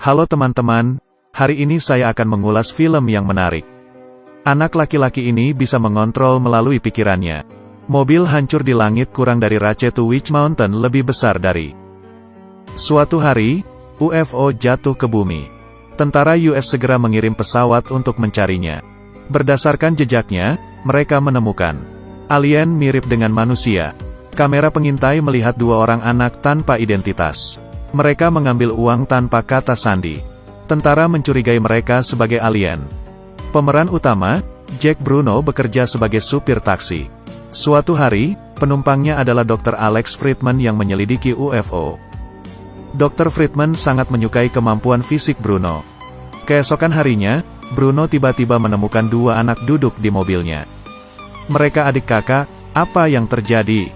Halo teman-teman, hari ini saya akan mengulas film yang menarik. Anak laki-laki ini bisa mengontrol melalui pikirannya. Mobil hancur di langit kurang dari Ratchet Witch Mountain lebih besar dari. Suatu hari, UFO jatuh ke bumi. Tentara US segera mengirim pesawat untuk mencarinya. Berdasarkan jejaknya, mereka menemukan alien mirip dengan manusia. Kamera pengintai melihat dua orang anak tanpa identitas. Mereka mengambil uang tanpa kata sandi. Tentara mencurigai mereka sebagai alien. Pemeran utama, Jack Bruno bekerja sebagai supir taksi. Suatu hari, penumpangnya adalah Dr. Alex Friedman yang menyelidiki UFO. Dr. Friedman sangat menyukai kemampuan fisik Bruno. Keesokan harinya, Bruno tiba-tiba menemukan dua anak duduk di mobilnya. Mereka adik kakak, apa yang terjadi?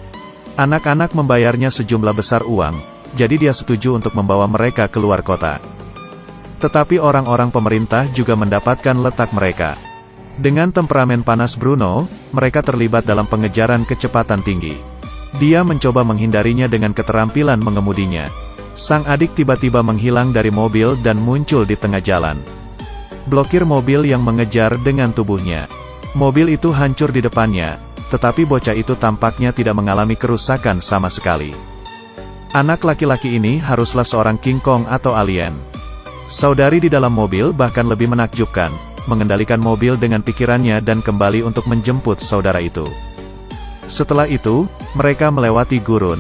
Anak-anak membayarnya sejumlah besar uang. Jadi dia setuju untuk membawa mereka keluar kota. Tetapi orang-orang pemerintah juga mendapatkan letak mereka. Dengan temperamen panas Bruno, mereka terlibat dalam pengejaran kecepatan tinggi. Dia mencoba menghindarinya dengan keterampilan mengemudinya. Sang adik tiba-tiba menghilang dari mobil dan muncul di tengah jalan. Blokir mobil yang mengejar dengan tubuhnya. Mobil itu hancur di depannya, tetapi bocah itu tampaknya tidak mengalami kerusakan sama sekali. Anak laki-laki ini haruslah seorang King Kong atau alien. Saudari di dalam mobil bahkan lebih menakjubkan, mengendalikan mobil dengan pikirannya dan kembali untuk menjemput saudara itu. Setelah itu, mereka melewati gurun.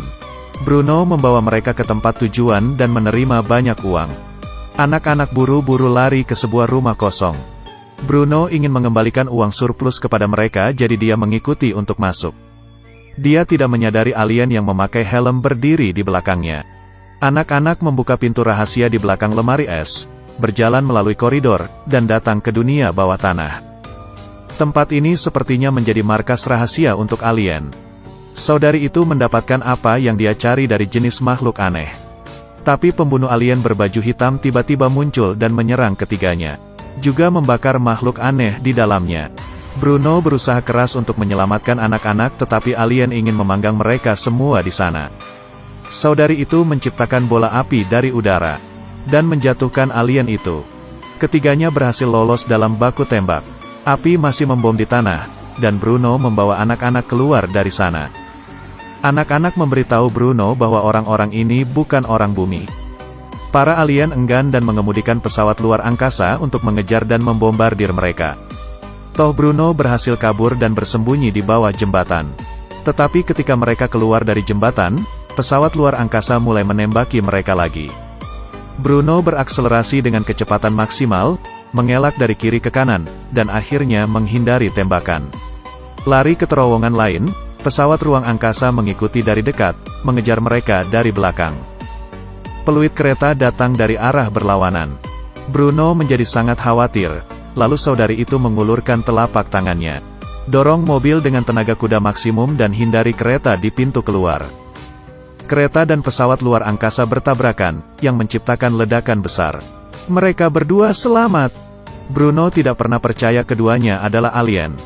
Bruno membawa mereka ke tempat tujuan dan menerima banyak uang. Anak-anak buru-buru lari ke sebuah rumah kosong. Bruno ingin mengembalikan uang surplus kepada mereka, jadi dia mengikuti untuk masuk. Dia tidak menyadari alien yang memakai helm berdiri di belakangnya. Anak-anak membuka pintu rahasia di belakang lemari es, berjalan melalui koridor, dan datang ke dunia bawah tanah. Tempat ini sepertinya menjadi markas rahasia untuk alien. Saudari itu mendapatkan apa yang dia cari dari jenis makhluk aneh. Tapi pembunuh alien berbaju hitam tiba-tiba muncul dan menyerang ketiganya. Juga membakar makhluk aneh di dalamnya. Bruno berusaha keras untuk menyelamatkan anak-anak, tetapi alien ingin memanggang mereka semua di sana. Saudari itu menciptakan bola api dari udara dan menjatuhkan alien itu. Ketiganya berhasil lolos dalam baku tembak. Api masih membom di tanah, dan Bruno membawa anak-anak keluar dari sana. Anak-anak memberitahu Bruno bahwa orang-orang ini bukan orang bumi. Para alien enggan dan mengemudikan pesawat luar angkasa untuk mengejar dan membombardir mereka. Toh Bruno berhasil kabur dan bersembunyi di bawah jembatan. Tetapi ketika mereka keluar dari jembatan, pesawat luar angkasa mulai menembaki mereka lagi. Bruno berakselerasi dengan kecepatan maksimal, mengelak dari kiri ke kanan, dan akhirnya menghindari tembakan. Lari ke terowongan lain, pesawat ruang angkasa mengikuti dari dekat, mengejar mereka dari belakang. Peluit kereta datang dari arah berlawanan. Bruno menjadi sangat khawatir. Lalu saudari itu mengulurkan telapak tangannya. Dorong mobil dengan tenaga kuda maksimum dan hindari kereta di pintu keluar. Kereta dan pesawat luar angkasa bertabrakan, yang menciptakan ledakan besar. Mereka berdua selamat. Bruno tidak pernah percaya keduanya adalah alien.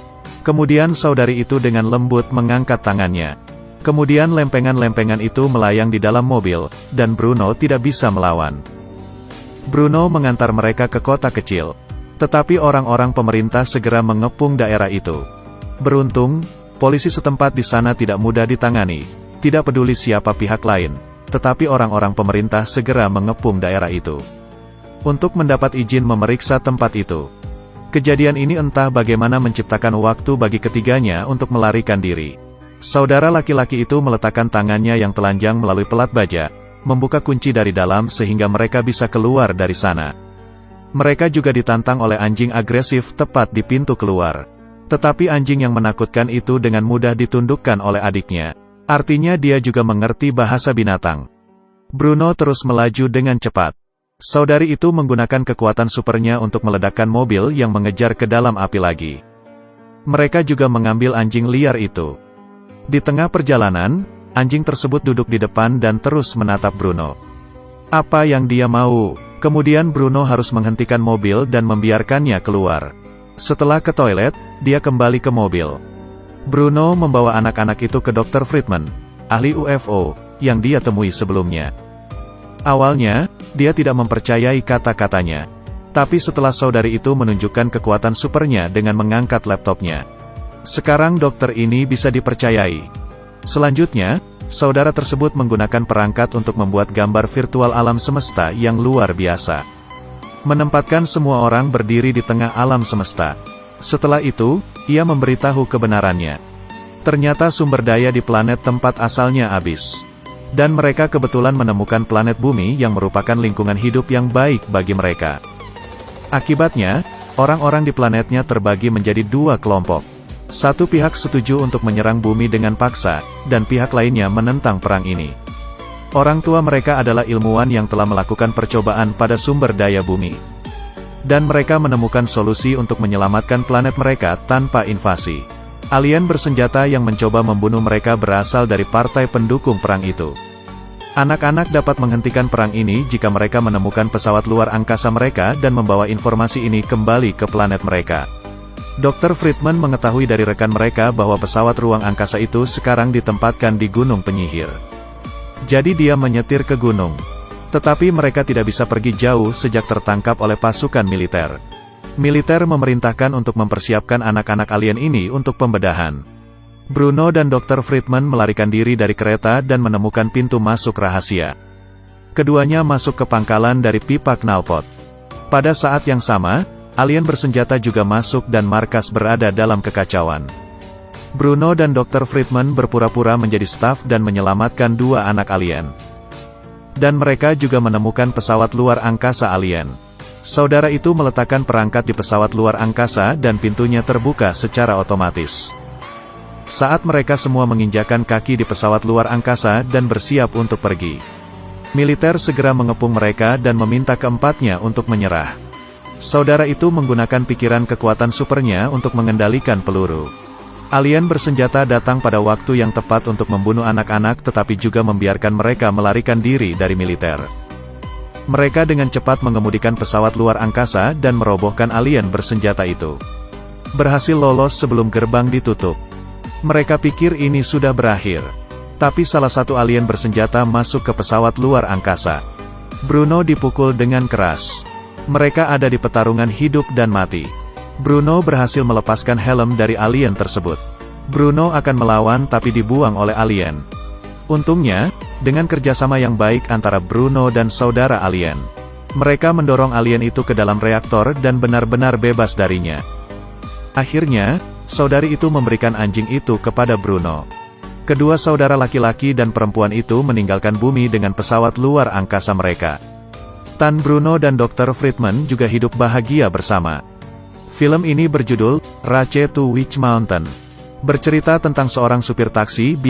Kemudian saudari itu dengan lembut mengangkat tangannya. Kemudian lempengan-lempengan itu melayang di dalam mobil, dan Bruno tidak bisa melawan. Bruno mengantar mereka ke kota kecil. Tetapi orang-orang pemerintah segera mengepung daerah itu. Beruntung, polisi setempat di sana tidak mudah ditangani, tidak peduli siapa pihak lain, tetapi orang-orang pemerintah segera mengepung daerah itu untuk mendapat izin memeriksa tempat itu. Kejadian ini entah bagaimana menciptakan waktu bagi ketiganya untuk melarikan diri. Saudara laki-laki itu meletakkan tangannya yang telanjang melalui pelat baja, membuka kunci dari dalam sehingga mereka bisa keluar dari sana. Mereka juga ditantang oleh anjing agresif tepat di pintu keluar. Tetapi anjing yang menakutkan itu dengan mudah ditundukkan oleh adiknya. Artinya dia juga mengerti bahasa binatang. Bruno terus melaju dengan cepat. Saudari itu menggunakan kekuatan supernya untuk meledakkan mobil yang mengejar ke dalam api lagi. Mereka juga mengambil anjing liar itu. Di tengah perjalanan, anjing tersebut duduk di depan dan terus menatap Bruno. Apa yang dia mau? Kemudian Bruno harus menghentikan mobil dan membiarkannya keluar. Setelah ke toilet, dia kembali ke mobil. Bruno membawa anak-anak itu ke Dr. Friedman, ahli UFO, yang dia temui sebelumnya. Awalnya, dia tidak mempercayai kata-katanya. Tapi setelah saudari itu menunjukkan kekuatan supernya dengan mengangkat laptopnya, sekarang dokter ini bisa dipercayai. Selanjutnya, saudara tersebut menggunakan perangkat untuk membuat gambar virtual alam semesta yang luar biasa. Menempatkan semua orang berdiri di tengah alam semesta. Setelah itu, ia memberitahu kebenarannya. Ternyata sumber daya di planet tempat asalnya habis. Dan mereka kebetulan menemukan planet bumi yang merupakan lingkungan hidup yang baik bagi mereka. Akibatnya, orang-orang di planetnya terbagi menjadi dua kelompok. Satu pihak setuju untuk menyerang bumi dengan paksa, dan pihak lainnya menentang perang ini. Orang tua mereka adalah ilmuwan yang telah melakukan percobaan pada sumber daya bumi. Dan mereka menemukan solusi untuk menyelamatkan planet mereka tanpa invasi. Alien bersenjata yang mencoba membunuh mereka berasal dari partai pendukung perang itu. Anak-anak dapat menghentikan perang ini jika mereka menemukan pesawat luar angkasa mereka dan membawa informasi ini kembali ke planet mereka. Dr. Friedman mengetahui dari rekan mereka bahwa pesawat ruang angkasa itu sekarang ditempatkan di gunung penyihir. Jadi dia menyetir ke gunung. Tetapi mereka tidak bisa pergi jauh sejak tertangkap oleh pasukan militer. Militer memerintahkan untuk mempersiapkan anak-anak alien ini untuk pembedahan. Bruno dan Dr. Friedman melarikan diri dari kereta dan menemukan pintu masuk rahasia. Keduanya masuk ke pangkalan dari pipa knalpot. Pada saat yang sama, alien bersenjata juga masuk dan markas berada dalam kekacauan. Bruno dan Dr. Friedman berpura-pura menjadi staf dan menyelamatkan dua anak alien. Dan mereka juga menemukan pesawat luar angkasa alien. Saudara itu meletakkan perangkat di pesawat luar angkasa dan pintunya terbuka secara otomatis. Saat mereka semua menginjakan kaki di pesawat luar angkasa dan bersiap untuk pergi, militer segera mengepung mereka dan meminta keempatnya untuk menyerah. Saudara itu menggunakan pikiran kekuatan supernya untuk mengendalikan peluru. Alien bersenjata datang pada waktu yang tepat untuk membunuh anak-anak tetapi juga membiarkan mereka melarikan diri dari militer. Mereka dengan cepat mengemudikan pesawat luar angkasa dan merobohkan alien bersenjata itu. Berhasil lolos sebelum gerbang ditutup. Mereka pikir ini sudah berakhir. Tapi salah satu alien bersenjata masuk ke pesawat luar angkasa. Bruno dipukul dengan keras. Mereka ada di pertarungan hidup dan mati. Bruno berhasil melepaskan helm dari alien tersebut. Bruno akan melawan tapi dibuang oleh alien. Untungnya, dengan kerjasama yang baik antara Bruno dan saudara alien, mereka mendorong alien itu ke dalam reaktor dan benar-benar bebas darinya. Akhirnya, saudari itu memberikan anjing itu kepada Bruno. Kedua saudara laki-laki dan perempuan itu meninggalkan bumi dengan pesawat luar angkasa mereka. Tan Bruno dan Dr. Friedman juga hidup bahagia bersama. Film ini berjudul Race to Witch Mountain. Bercerita tentang seorang supir taksi